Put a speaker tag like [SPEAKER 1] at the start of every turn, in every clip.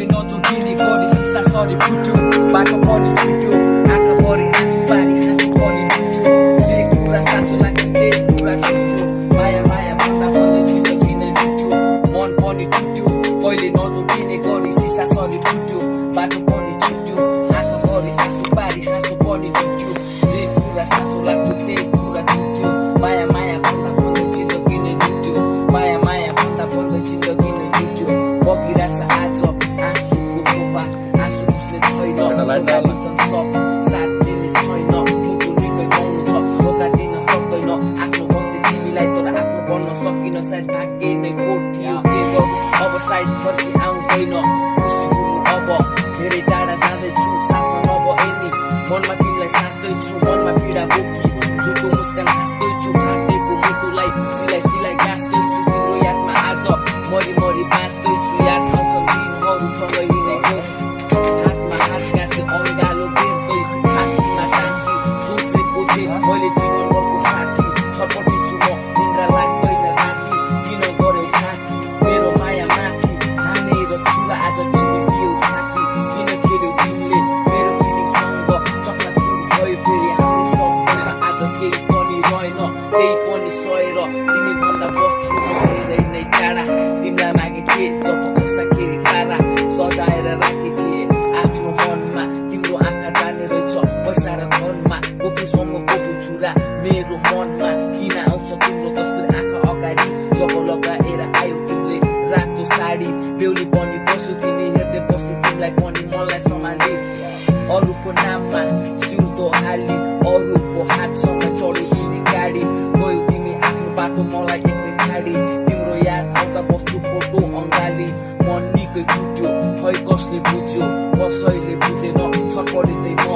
[SPEAKER 1] कहिले नचोकिने गरी सिसा सरी फुट्यो बाटो पनि छुट्यो आँखा भरि आँसु पारी हाँसु पनि लुट्यो जे कुरा साँचो लाग्थ्यो त्यही कुरा छुट्यो माया माया भन्दा भन्दै जिन्दगी नै लुट्यो मन पनि टुट्यो कहिले नचोकिने गरी सिसा सरी फुट्यो बाटो पनि छुट्यो आँखा भरि आँसु पारी हाँसु पनि लुट्यो जे कुरा साँचो लाग्थ्यो त्यही कुरा छुट्यो माया माया भन्दा भन्दै जिन्दगी नै लुट्यो माया माया भन्दा भन्दै जिन्दगी नै लुट्यो बगिरहेछ आज आँसुको खोपा आँसु पुस्ने छैन सब साथ दिने छैन मुटु निकै गाउनु छ धोका दिन सक्दैन आफ्नो भन्दै तिमीलाई तर आफ्नो बन्न सकिन सायद भाग्य नै कोट थियो के गर्नु अब सायद फर्की आउँदैन खुसी हुनु अब धेरै टाढा जाँदैछु साथमा नभए नि मनमा तिमीलाई साँच्दैछु मनमा पीडा बोकी झुटो मुस्कान हाँस्दैछु फाटेको मुटुलाई सिलाइ सिलाइ गाँस्दैछु तिम्रो यादमा आज मरि मरि बाँच्दैछु याद आउँछन् दिनहरू सँगै हिँडेको हातमा हात गाँसे अँगालो बेर्दै छातीमा टाँसी सोचेको थिएँ मैले जीवनभरको साथी छटपटिन्छु म निन्द्रा लाग्दैन राति किन गर्यौ खाती मेरो माया माथि हानेर छुरा आज छिरिदियो छाती किन खेल्यौ तिमीले मेरो फिलिङसँग चकनाचुर भयो फेरि हाम्रो सबभन्दा आज केही पनि रहेन त्यही पनि सहेर तिमी भन्दा बस्छु म धेरै नै टाढा तिमीलाई मागे थिए जब खस्दाखेरि कारा सजाएर राखे थिए आफ्नो मनमा तिम्रो आँखा जाने रहेछ पैसा र धनमा गोपुसम्म गोपु छुरा मेरो मनमा किन आउँछ तिम्रो तस्बिर आँखा अगाडि जब लगाएर आयो तिमीले रातो साडी बेहुली पनि बस्यो तिमी हेर्दै बसे तिमीलाई पनि मलाई सम्हाली अरूको नाममा सिउँदो हाली अरूको हातसँग चढ्यो तिमी गाडी गयो तिमी आफ्नो बाटो मलाई एक्लै छाडी तिम्रो याद आउँदा बस्छु फोटो अँगाली मन निकै टुट्यो खै कसले बुझ्यो कसैले बुझेन छटपटिँदै म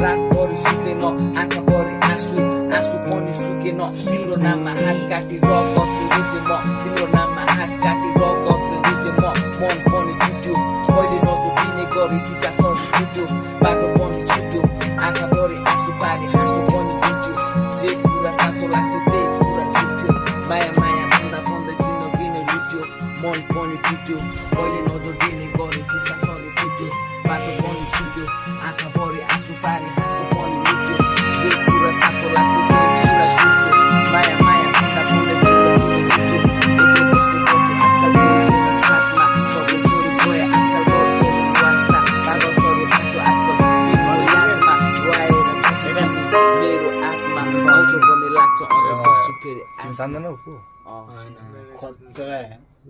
[SPEAKER 1] रातभरि सुतेन आँखा भरि आँसु आँसु पनि सुकेन तिम्रो नाममा हात काटी रगतले रुचे म तिम्रो नाममा हात काटी रगतले रुचे म मन पनि टुट्यो कहिले नचोकिने गरी सिसा सरी फुट्यो बाटो पनि छुट्यो आँखा भरि आँसु पारी हाँसु पनि लुट्यो जे कुरा साँचो लाग्थ्यो त्यही कुरा छुट्यो माया माया भन्दा भन्दै जिन्दगी नै लुट्यो मन पनि टुट्यो कहिले नचोकिने गरी सिसा सरी फुट्यो बाटो पनि छुट्यो आँखा भरि आँसु पारी हाँसु पनि लुट्यो जे कुरा साँचो लाग्थ्यो त्यही कुरा छुट्यो माया माया भन्दा भन्दै जिन्दगी नै लुट्यो एक्लै बस्ने गर्छु आजकल मेरो जीवन साथमा सबै छोडी गए आजकल गर्नु वास्ता पागलहरू आउँछु आजकल तिम्रो यादमा रुवाएर बस्छु तिमी मेरो आत्मा आउँछौ भन्ने लाग्छ अझ बस्छु फेरि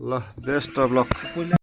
[SPEAKER 2] ल बेस्ट अफ लक